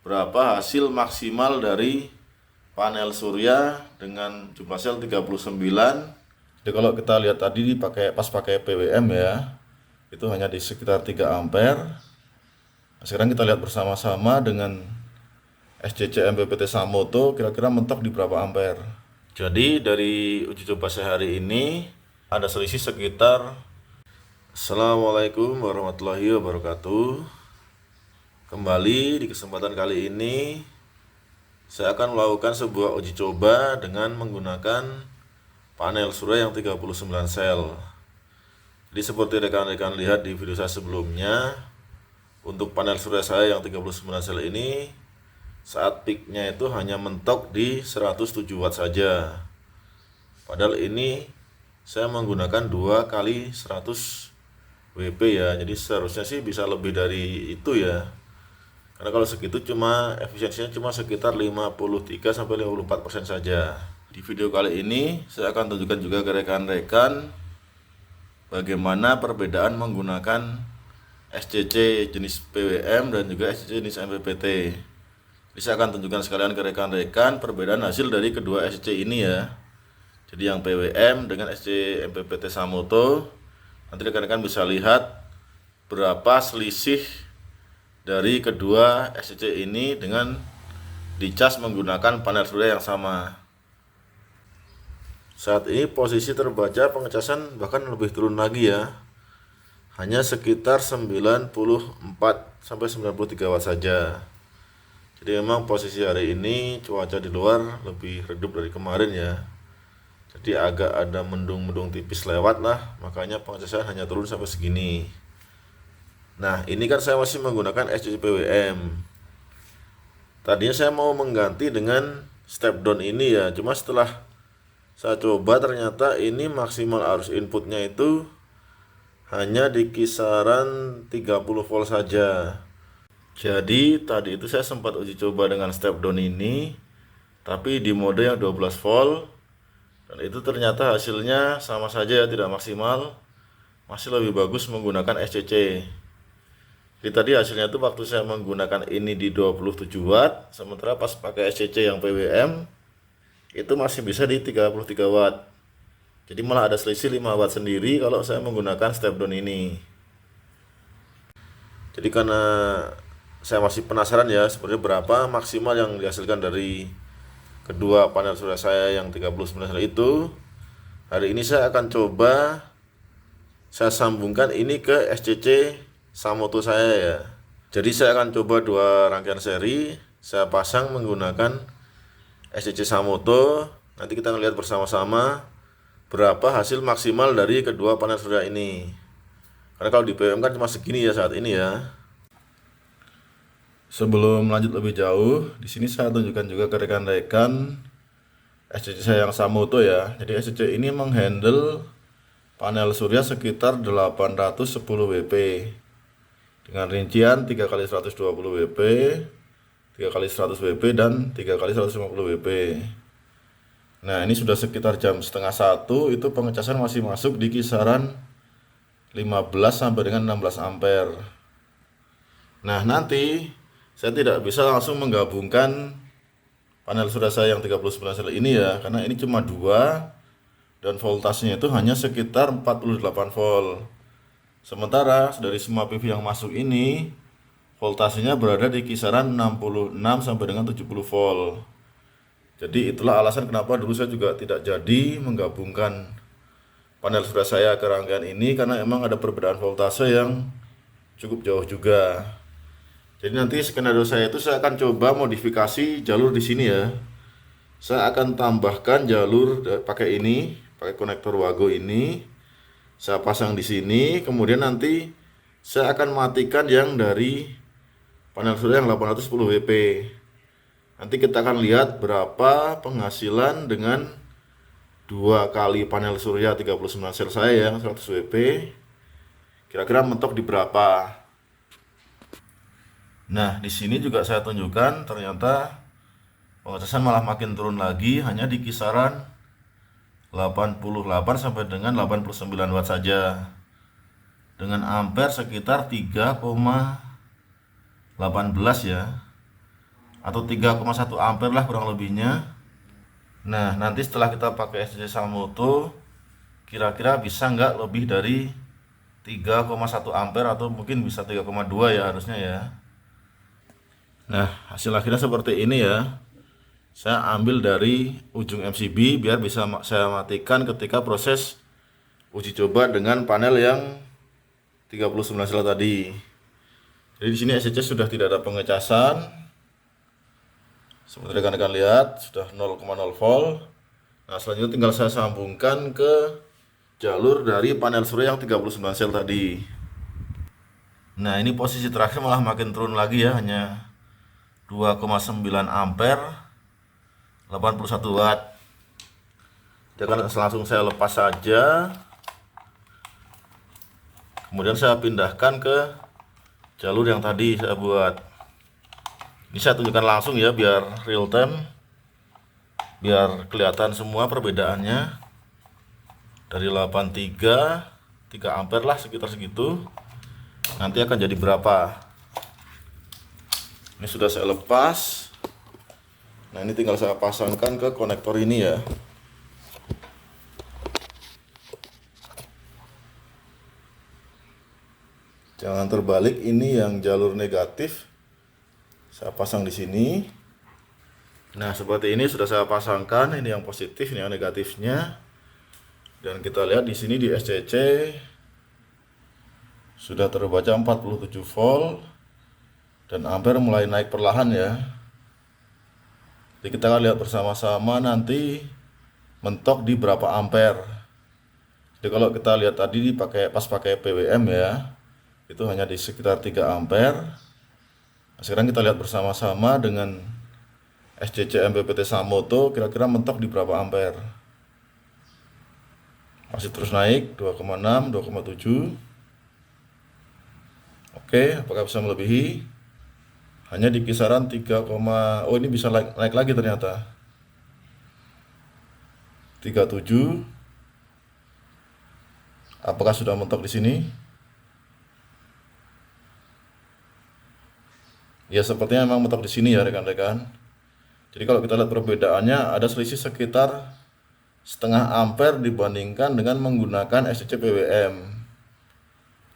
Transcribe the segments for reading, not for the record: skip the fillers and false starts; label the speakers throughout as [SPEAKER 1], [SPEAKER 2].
[SPEAKER 1] berapa hasil maksimal dari panel surya dengan jumlah sel 39. Jadi kalau kita lihat tadi pas pakai PWM ya, itu hanya di sekitar 3 ampere. Nah, sekarang kita lihat bersama-sama dengan SCC MPPT Samoto kira-kira mentok di berapa ampere. Jadi dari uji coba sehari ini ada selisih sekitar. Assalamualaikum warahmatullahi wabarakatuh. Kembali di kesempatan kali ini saya akan melakukan sebuah uji coba dengan menggunakan panel surya yang 39 sel. Jadi seperti rekan-rekan lihat di video saya sebelumnya, untuk panel surya saya yang 39 sel ini saat peaknya itu hanya mentok di 107 watt saja. Padahal ini saya menggunakan 2 kali 100 WP ya. Jadi seharusnya sih bisa lebih dari itu ya. Karena kalau segitu efisiensinya cuma sekitar 53-54% saja. Di video kali ini saya akan tunjukkan juga ke rekan-rekan bagaimana perbedaan menggunakan SCC jenis PWM dan juga SCC jenis MPPT. Jadi saya akan tunjukkan sekalian ke rekan-rekan perbedaan hasil dari kedua SCC ini ya. Jadi yang PWM dengan SCC MPPT Samoto, nanti rekan-rekan bisa lihat berapa selisih dari kedua SCC ini dengan dicas menggunakan panel surya yang sama. Saat ini posisi terbaca pengecasan bahkan lebih turun lagi ya. Hanya sekitar 94-93 watt saja. Jadi memang posisi hari ini cuaca di luar lebih redup dari kemarin ya. Jadi agak ada mendung-mendung tipis lewat lah, makanya pengecasan hanya turun sampai segini. Nah ini kan saya masih menggunakan SCC PWM. Tadinya saya mau mengganti dengan step down ini ya, cuma setelah saya coba ternyata ini maksimal arus inputnya itu hanya di kisaran 30 volt saja. Jadi tadi itu saya sempat uji coba dengan step down ini, tapi di mode yang 12 volt, dan itu ternyata hasilnya sama saja, tidak maksimal. Masih lebih bagus menggunakan SCC. Jadi tadi hasilnya itu waktu saya menggunakan ini di 27 watt, sementara pas pakai SCC yang PWM itu masih bisa di 33 watt. Jadi malah ada selisih 5 watt sendiri kalau saya menggunakan step down ini. Jadi karena saya masih penasaran ya sebenarnya berapa maksimal yang dihasilkan dari kedua panel surya saya yang 39 sel itu. Hari ini saya akan coba saya sambungkan ini ke SCC Samoto saya ya. Jadi saya akan coba 2 rangkaian seri, saya pasang menggunakan SCC Samoto. Nanti kita lihat bersama-sama berapa hasil maksimal dari kedua panel surya ini. Karena kalau di PWM kan cuma segini ya saat ini ya. Sebelum lanjut lebih jauh, di sini saya tunjukkan juga ke rekan-rekan SCC saya yang Samoto ya. Jadi SCC ini menghandle panel surya sekitar 810 WP dengan rincian 3 kali 120 WP, 3 kali 100 WP dan 3 kali 150 WP. Nah, ini sudah sekitar jam setengah 1, itu pengecasan masih masuk di kisaran 15 sampai dengan 16 ampere. Nah, nanti saya tidak bisa langsung menggabungkan panel surya saya yang 39 sel ini ya, karena ini cuma 2 dan voltasenya itu hanya sekitar 48 volt. Sementara dari semua PV yang masuk ini voltasenya berada di kisaran 66 sampai dengan 70 volt. Jadi itulah alasan kenapa dulu saya juga tidak jadi menggabungkan panel surya saya ke rangkaian ini, karena emang ada perbedaan voltase yang cukup jauh juga. Jadi nanti skenario saya itu saya akan coba modifikasi jalur di sini ya. Saya akan tambahkan jalur pakai ini, pakai konektor Wago ini. Saya pasang di sini, kemudian nanti saya akan matikan yang dari panel surya yang 810 WP. Nanti kita akan lihat berapa penghasilan dengan 2 kali panel surya 39 sel saya yang 100 WP. Kira-kira mentok di berapa? Nah, di sini juga saya tunjukkan ternyata pengecasan malah makin turun lagi, hanya di kisaran 88 sampai dengan 89 watt saja. Dengan ampere sekitar 3,18 ya. atau 3,1 ampere lah kurang lebihnya. Nah, nanti setelah kita pakai SCC Samoto, kira-kira bisa nggak lebih dari 3,1 ampere atau mungkin bisa 3,2 ya harusnya ya. Nah, hasil akhirnya seperti ini ya. Saya ambil dari ujung MCB biar bisa saya matikan ketika proses uji coba dengan panel yang 39 sel tadi. Jadi di sini SCC sudah tidak ada pengecasan. Seperti rekan-rekan lihat sudah 0,0 volt. Nah, selanjutnya tinggal saya sambungkan ke jalur dari panel surya yang 39 sel tadi. Nah, ini posisi terakhir malah makin turun lagi ya, hanya 2,9 ampere, 81 watt. Jadi langsung saya lepas saja. Kemudian saya pindahkan ke jalur yang tadi saya buat. Ini saya tunjukkan langsung ya biar real time, biar kelihatan semua perbedaannya. Dari 83, 3 ampere lah sekitar segitu. Nanti akan jadi berapa. Ini sudah saya lepas. Nah, ini tinggal saya pasangkan ke konektor ini ya. Jangan terbalik, ini yang jalur negatif saya pasang di sini. Nah, seperti ini sudah saya pasangkan. Ini yang positif, ini yang negatifnya. Dan kita lihat di sini di SCC sudah terbaca 47 volt dan ampere mulai naik perlahan ya. Jadi kita akan lihat bersama-sama nanti mentok di berapa ampere. Jadi kalau kita lihat tadi pas pakai PWM ya, itu hanya di sekitar 3 ampere. Nah, sekarang kita lihat bersama-sama dengan SCC MPPT Samoto kira-kira mentok di berapa ampere. Masih terus naik 2,6, 2,7. Oke, apakah bisa melebihi? Hanya di kisaran 3, oh ini bisa naik lagi ternyata. 37. Apakah sudah mentok di sini? Ya, sepertinya memang mentok di sini ya rekan-rekan. Jadi kalau kita lihat perbedaannya ada selisih sekitar setengah ampere dibandingkan dengan menggunakan SCC PWM.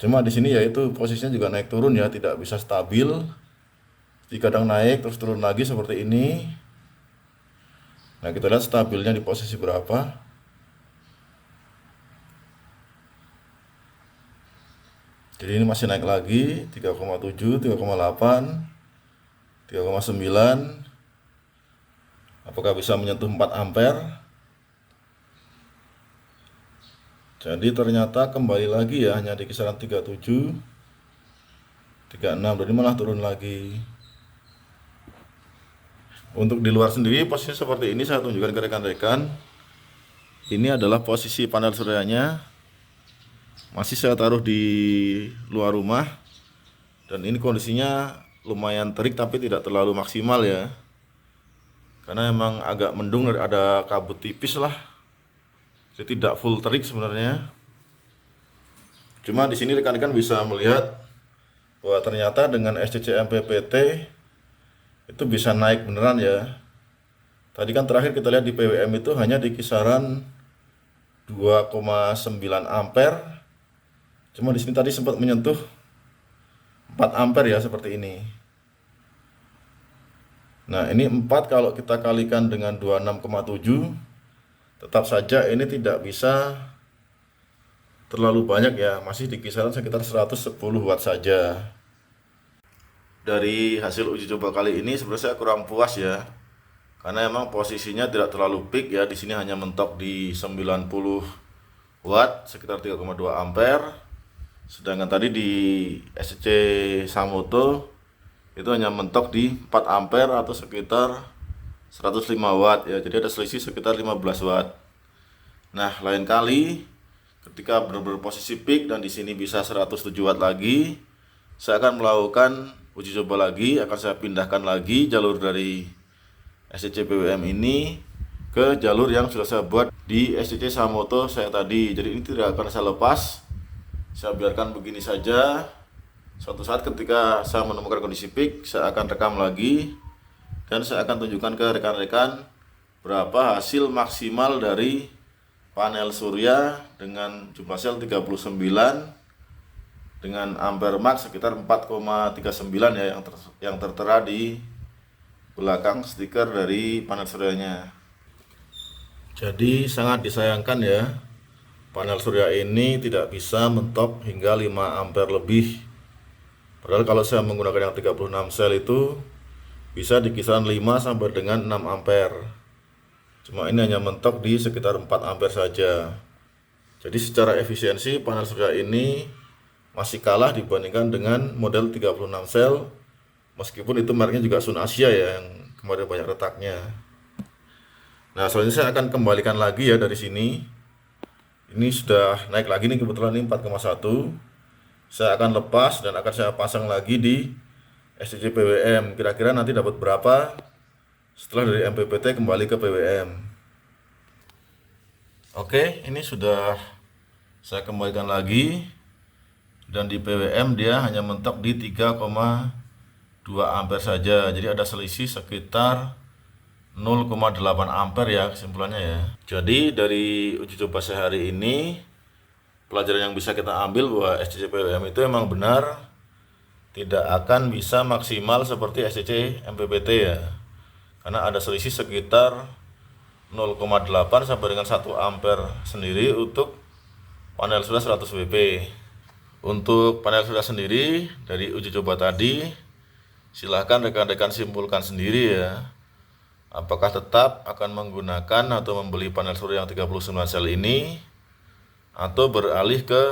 [SPEAKER 1] Cuma di sini yaitu posisinya juga naik turun ya, tidak bisa stabil. Jadi kadang naik terus turun lagi seperti ini. Nah, kita lihat stabilnya di posisi berapa. Jadi ini masih naik lagi 3,7, 3,8, 3,9. Apakah bisa menyentuh 4 ampere? Jadi ternyata kembali lagi ya, hanya di kisaran 37, 36, jadi malah turun lagi. Untuk di luar sendiri posisi seperti ini saya tunjukkan ke rekan-rekan. Ini adalah posisi panel suryanya. Masih saya taruh di luar rumah. Dan ini kondisinya lumayan terik tapi tidak terlalu maksimal ya. Karena emang agak mendung, ada kabut tipis lah. Jadi tidak full terik sebenarnya. Cuma di sini rekan-rekan bisa melihat bahwa ternyata dengan SCC MPPT itu bisa naik beneran ya. Tadi kan terakhir kita lihat di PWM itu hanya di kisaran 2,9 ampere. Cuma di sini tadi sempat menyentuh 4 ampere ya seperti ini. Nah, ini 4 kalau kita kalikan dengan 26,7, tetap saja ini tidak bisa terlalu banyak ya, masih di kisaran sekitar 110 watt saja. Dari hasil uji coba kali ini sebenarnya saya kurang puas ya, karena emang posisinya tidak terlalu peak ya. Di sini hanya mentok di 90 watt sekitar 3,2 ampere. Sedangkan tadi di SCC Samoto itu hanya mentok di 4 ampere atau sekitar 105 watt ya, jadi ada selisih sekitar 15 watt. Nah, lain kali ketika benar-benar posisi peak dan di sini bisa 107 watt lagi, saya akan melakukan uji coba lagi, akan saya pindahkan lagi jalur dari SCC PWM ini ke jalur yang sudah saya buat di SCC Samoto saya tadi. Jadi ini tidak akan saya lepas, saya biarkan begini saja. Suatu saat ketika saya menemukan kondisi peak, saya akan rekam lagi dan saya akan tunjukkan ke rekan-rekan berapa hasil maksimal dari panel surya dengan jumlah sel 39 dengan ampere max sekitar 4,39 ya yang tertera di belakang stiker dari panel suryanya. Jadi sangat disayangkan ya, panel surya ini tidak bisa mentop hingga 5 ampere lebih. Padahal kalau saya menggunakan yang 36 sel itu bisa di kisaran 5 sampai dengan 6 ampere. Cuma ini hanya mentok di sekitar 4 ampere saja. Jadi secara efisiensi panel surya ini masih kalah dibandingkan dengan model 36 sel. Meskipun itu mereknya juga Sun Asia ya, yang kemarin banyak retaknya. Nah, selanjutnya saya akan kembalikan lagi ya dari sini. Ini sudah naik lagi nih, kebetulan ini 4,1. Saya akan lepas dan akan saya pasang lagi di SCC PWM. Kira-kira nanti dapat berapa setelah dari MPPT kembali ke PWM. Oke, ini sudah saya kembalikan lagi, dan di PWM dia hanya mentok di 3,2 ampere saja. Jadi ada selisih sekitar 0,8 ampere ya kesimpulannya ya. Jadi dari uji coba saya hari ini, pelajaran yang bisa kita ambil bahwa SCC PWM itu emang benar tidak akan bisa maksimal seperti SCC MPPT ya, karena ada selisih sekitar 0,8 sampai dengan 1 ampere sendiri untuk panel surya 100 WP. Untuk panel surya sendiri dari uji coba tadi, silahkan rekan-rekan simpulkan sendiri ya, apakah tetap akan menggunakan atau membeli panel surya yang 39 sel ini, atau beralih ke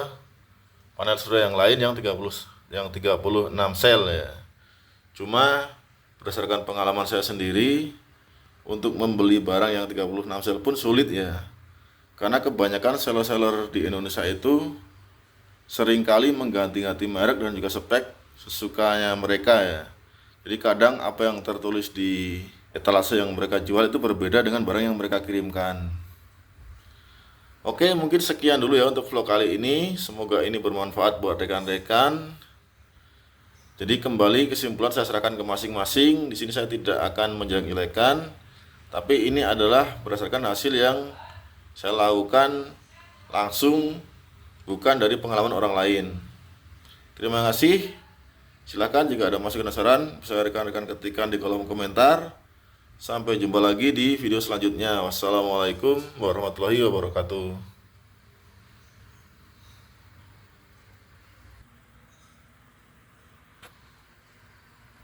[SPEAKER 1] panel surya yang lain yang 36 sel ya. Cuma berdasarkan pengalaman saya sendiri, untuk membeli barang yang 36 sel pun sulit ya, karena kebanyakan seller-seller di Indonesia itu seringkali mengganti-ganti merek dan juga spek sesukanya mereka ya. Jadi kadang apa yang tertulis di etalase yang mereka jual itu berbeda dengan barang yang mereka kirimkan. Oke, mungkin sekian dulu ya untuk vlog kali ini. Semoga ini bermanfaat buat rekan-rekan. Jadi kembali kesimpulan saya serahkan ke masing-masing. Di sini saya tidak akan menjelek-jelekan, tapi ini adalah berdasarkan hasil yang saya lakukan langsung, bukan dari pengalaman orang lain. Terima kasih. Silakan jika ada masukan dan saran bisa rekan-rekan ketikkan di kolom komentar. Sampai jumpa lagi di video selanjutnya. Wassalamualaikum warahmatullahi wabarakatuh.